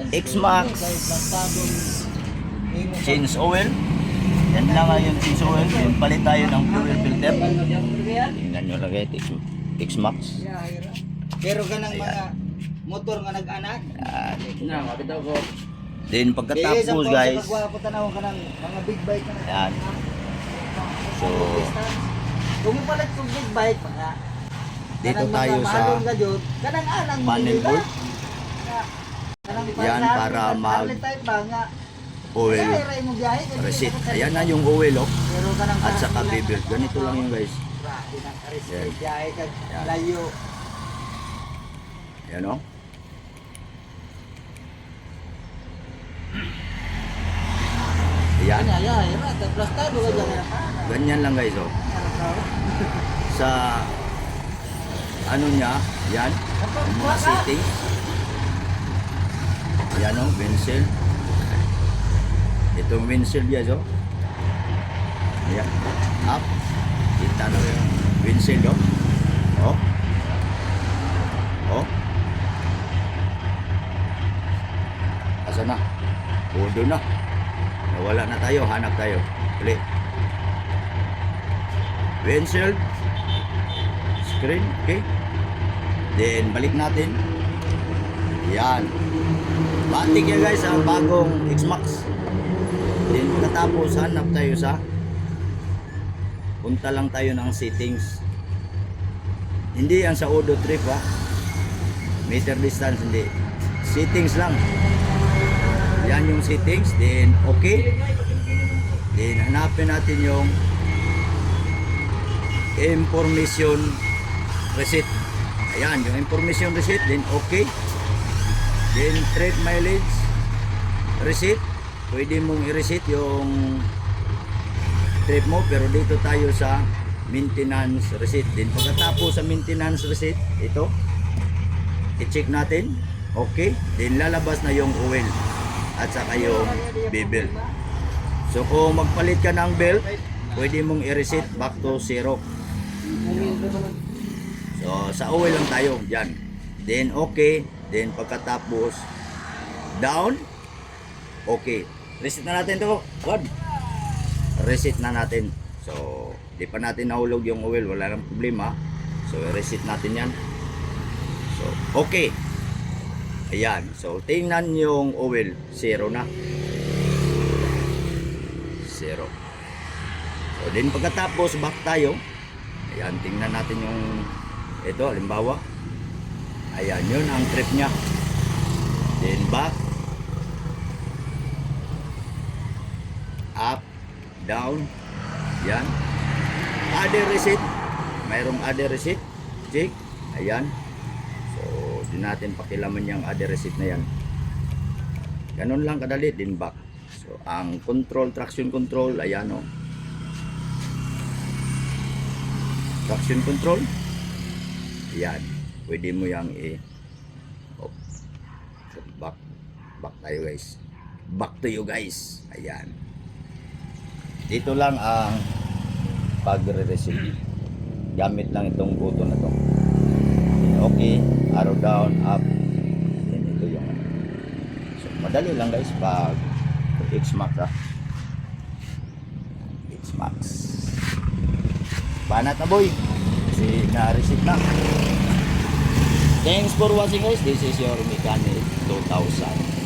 X-Max change oil. Yan lang nga yung change oil. Yung palit tayo ng fuel filter. Tingnan nyo lang guys, X-Max. Pero ganang mga motor nga nag-anak. Yan. Then pagkatapos guys, Pagwapo ka ng mga big bike na yan. So, kung mo palit kung big bike pa nga. dito tayo sa panel board. Yan para mag oil receipt. Ayan na yung oil oh. At saka bibil. Ganito lang yung guys. Layo. Yan oh. Ayan. Ganyan lang guys oh. Sa ano niya, yan. Yung mga settings. Yan oh, windshield. Itong windshield guys oh. Ayan. Up. Kita na yung windshield oh. Oh. Oh. Asa na? Udo na. Nawala na tayo, hanap tayo. Ulit. Windshield. Screen, okay. Then balik natin. Yan. Batik yan guys ang bagong X-Max. Then pagkatapos hanap tayo sa punta lang tayo ng settings. Hindi yan sa auto trip ha. Meter distance hindi. Settings lang. Yan yung settings. Then okay. Then hanapin natin yung information receipt. Ayan, yung information receipt. Then okay. Then trip mileage receipt. Pwede mong i-receipt yung trip mo, pero dito tayo sa maintenance receipt. Then pagkatapos sa maintenance receipt, ito i-check natin. Okay. Then lalabas na yung oil at saka yung bill. So kung magpalit ka ng bill, pwede mong i-receipt back to zero. So sa oil lang tayo dyan. Then okay. Then pagkatapos down. Okay. Reset na natin to. Good. Reset na natin. So di pa natin nahulog yung oil, wala nang problema. So i-reset natin yan. So okay. Ayan. So tingnan yung oil, zero na. Zero. So din pagkatapos back tayo. Ayan, tingnan natin yung ito, halimbawa. Ayan, yun ang trip nya. Then back. Up, down. Yan. Other receipt. Mayroong other receipt. Check. Ayan. So, di natin pakilaman yung other receipt na yan. Ganun lang kadali. Din back. So, ang control, traction control. Ayan o. Traction control. Ayan. Pwede mo yung oh. So, back tayo guys. Back to you guys. Ayan. Dito lang ang pagre-receive. Gamit lang itong button na to. Okay. Arrow down, up. Then ito yung so madali lang guys pag X-Max ha. X-Max. Banat na boy. Kasi na-receive na. Thanks for watching guys. This is your Mechanic 2000.